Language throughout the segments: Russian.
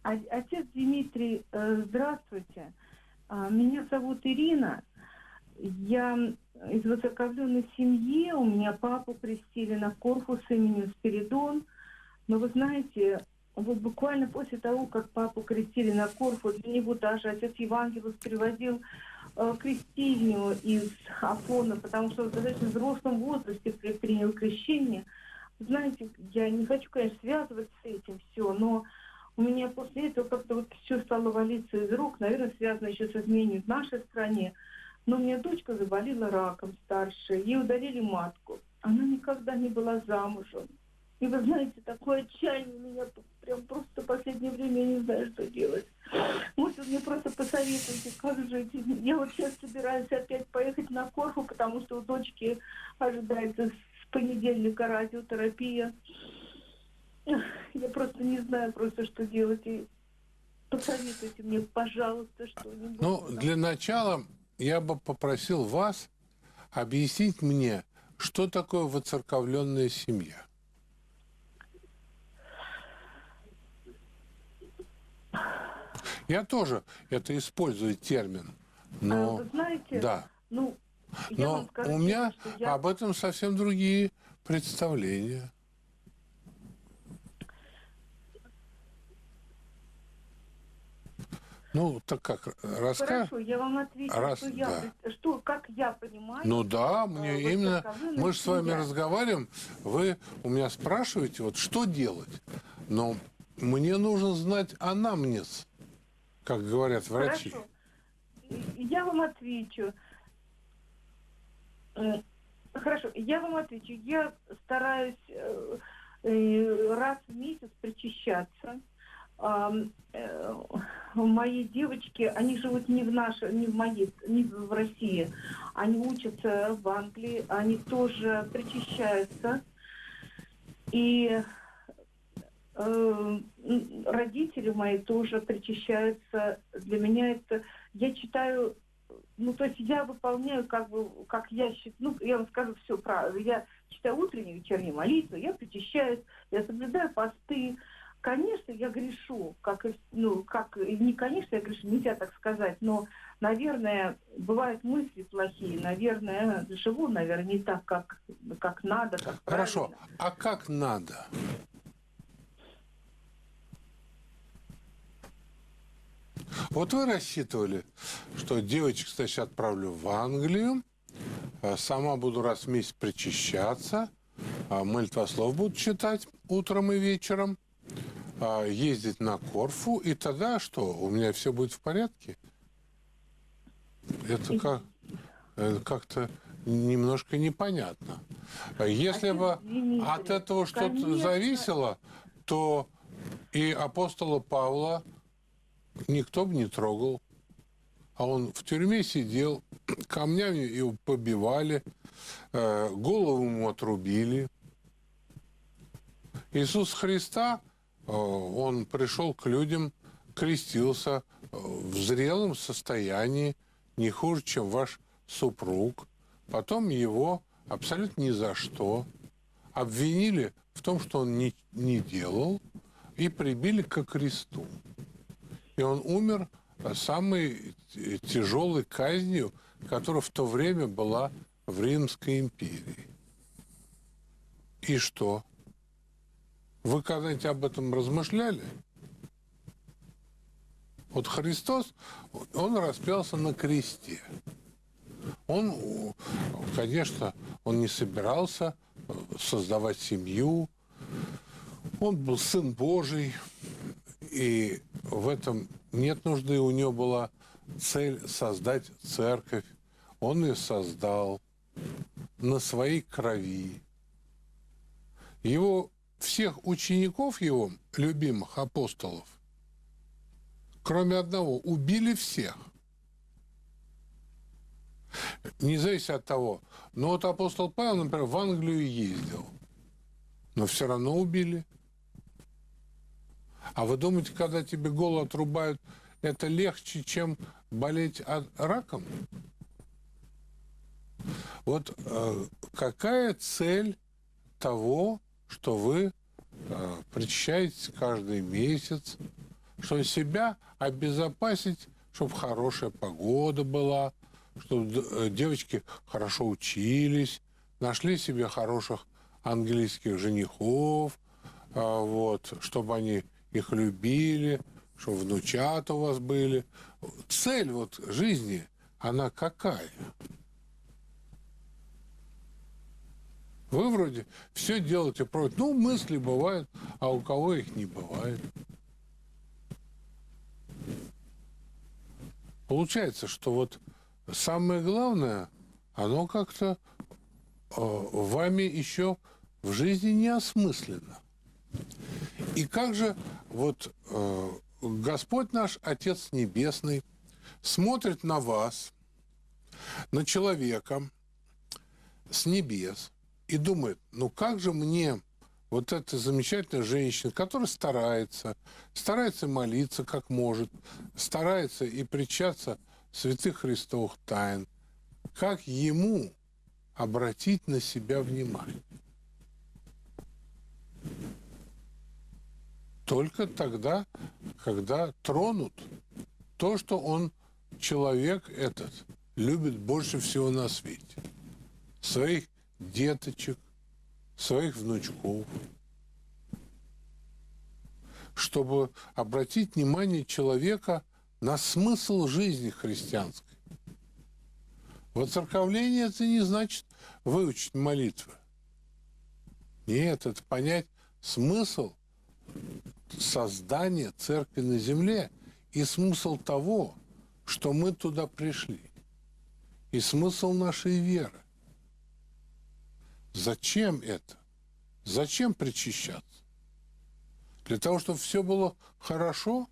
Отец Дмитрий, здравствуйте. Меня зовут Ирина. Я из воцерковленной семьи. У меня папу крестили на Корфу с именем Спиридон. Но вы знаете, вот буквально после того, как папу крестили на Корфу, для него даже отец Евангелос переводил крестильню из Афона, потому что в достаточно взрослом возрасте принял крещение. Знаете, я не хочу, конечно, связывать с этим все, но у меня после этого как-то вот все стало валиться из рук. Наверное, связано еще с изменением в нашей стране. Но у меня дочка заболела раком старшая, ей удалили матку. Она никогда не была замужем. И вы знаете, такое отчаяние меня прям просто в последнее время, я не знаю, что делать. Может, вы мне просто посоветуете, как жить. Я вот сейчас собираюсь опять поехать на Корфу, потому что у дочки ожидается с понедельника радиотерапия. Я просто не знаю, что делать. И посоветуйте мне, пожалуйста, что-нибудь. Ну, для начала я бы попросил вас объяснить мне, что такое воцерковленная семья. Я тоже это использую термин, но вы знаете, да. ну, я Но вам скажу, у меня что я... об этом совсем другие представления. Ну, так как, расскажешь? Хорошо, я вам отвечу, как я понимаю. Ну да, мне именно, мы же с вами семья. разговариваем, вы у меня спрашиваете, вот что делать, но мне нужно знать анамнез, как говорят врачи. Хорошо, я вам отвечу. Хорошо, я вам отвечу. Я стараюсь раз в месяц причащаться. Мои девочки, они живут не в России, они учатся в Англии, они тоже причащаются. И родители мои тоже причащаются. Для меня это, я читаю, то есть я выполняю, как я считаю, я вам скажу все правильно. Я читаю утреннюю и вечернюю молитву, я причащаюсь, я соблюдаю посты. Конечно, я грешу, не конечно, я грешу, нельзя так сказать, но, наверное, бывают мысли плохие, наверное, живу, не так, как надо, как Хорошо, правильно. а как надо? Вот вы рассчитывали, что девочек, значит, отправлю в Англию, сама буду раз в месяц причащаться, молитвослов буду читать утром и вечером, ездить на Корфу, и тогда что, у меня все будет в порядке? Это как-то немножко непонятно. Если бы от этого что-то зависело, то и апостола Павла никто бы не трогал. А он в тюрьме сидел, камнями его побивали, голову ему отрубили. Иисус Христа, он пришел к людям, крестился в зрелом состоянии, не хуже, чем ваш супруг. Потом его абсолютно ни за что обвинили в том, что он не делал, и прибили ко кресту. И он умер самой тяжелой казнью, которая в то время была в Римской империи. И что? Вы когда-нибудь об этом размышляли? Вот Христос, он распялся на кресте. Он, конечно, он не собирался создавать семью. Он был Сын Божий, и в этом нет нужды. У него была цель создать церковь. Он ее создал на своей крови. Всех учеников его, любимых апостолов, кроме одного, убили всех. Не зависит от того. Но вот апостол Павел, например, в Англию ездил. Но все равно убили. А вы думаете, когда тебе голову отрубают, это легче, чем болеть раком? Вот какая цель того, что вы причащаетесь каждый месяц, чтобы себя обезопасить, чтобы хорошая погода была, чтобы девочки хорошо учились, нашли себе хороших английских женихов, вот, чтобы они их любили, чтобы внучата у вас были. Цель вот жизни, она какая? Вы вроде все делаете против. Ну, мысли бывают, а у кого их не бывает. Получается, что вот самое главное, оно как-то вами еще в жизни не осмысленно. И как же вот Господь наш, Отец Небесный, смотрит на вас, на человека с небес, и думает, ну как же мне вот эта замечательная женщина, которая старается молиться как может, старается и причаться святых Христовых тайн, как ему обратить на себя внимание? Только тогда, когда тронут то, что он, человек этот, любит больше всего на свете. Своих деточек, своих внучков. Чтобы обратить внимание человека на смысл жизни христианской. Воцерковление – это не значит выучить молитвы. Нет, это понять смысл создания церкви на земле и смысл того, что мы туда пришли. И смысл нашей веры. Зачем это? Зачем причащаться? Для того, чтобы все было хорошо?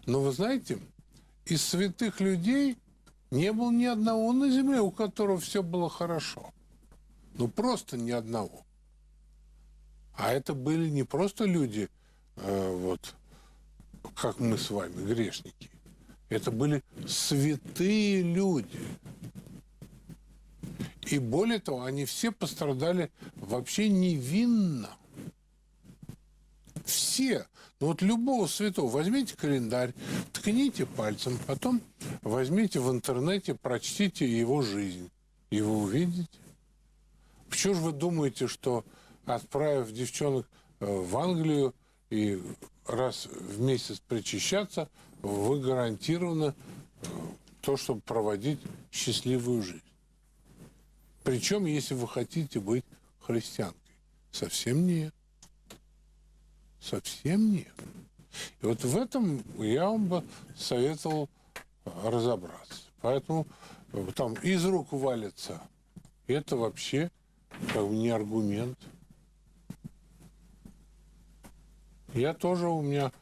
Но вы знаете, из святых людей не было ни одного на земле, у которого все было хорошо. Ну, просто ни одного. А это были не просто люди, вот, как мы с вами, грешники. Это были святые люди. И более того, они все пострадали вообще невинно. Все. Ну вот любого святого. Возьмите календарь, ткните пальцем, потом возьмите в интернете, прочтите его жизнь. И вы увидите. Почему же вы думаете, что, отправив девчонок в Англию и раз в месяц причащаться, вы гарантированы то, чтобы проводить счастливую жизнь? Причем, если вы хотите быть христианкой. Совсем нет. Совсем нет. И вот в этом я вам бы советовал разобраться. Поэтому там из рук валится. Это вообще как бы не аргумент. Я тоже, у меня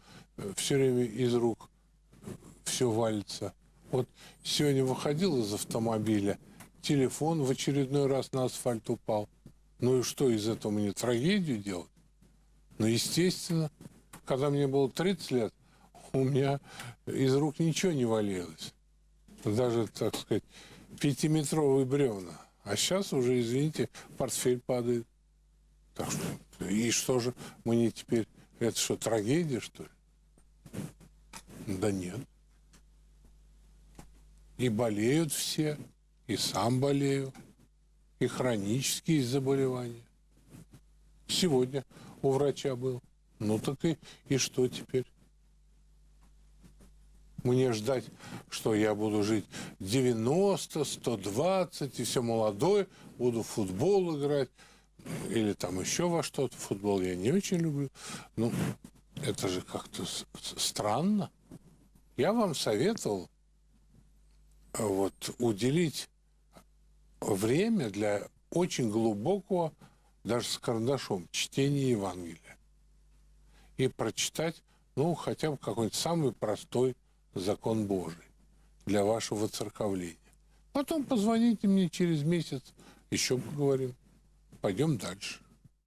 все время из рук все валится. Вот сегодня выходил из автомобиля, телефон в очередной раз на асфальт упал. Ну и что из этого мне трагедию делать? Ну, естественно, когда мне было 30 лет, у меня из рук ничего не валилось. Даже, так сказать, 5-метровые бревна. А сейчас уже, извините, портфель падает. Так что, и что же мне теперь? Это что, трагедия, что ли? Да нет. И болеют все, и сам болею, и хронические заболевания. Сегодня у врача был. Ну так и что теперь? Мне ждать, что я буду жить 90, 120, и все молодой, буду в футбол играть, или там еще во что-то. Футбол я не очень люблю. Ну, это же как-то странно. Я вам советовал вот уделить время для очень глубокого, даже с карандашом, чтения Евангелия. И прочитать, ну, хотя бы какой-нибудь самый простой закон Божий для вашего воцерковления. Потом позвоните мне через месяц, еще поговорим. Пойдем дальше.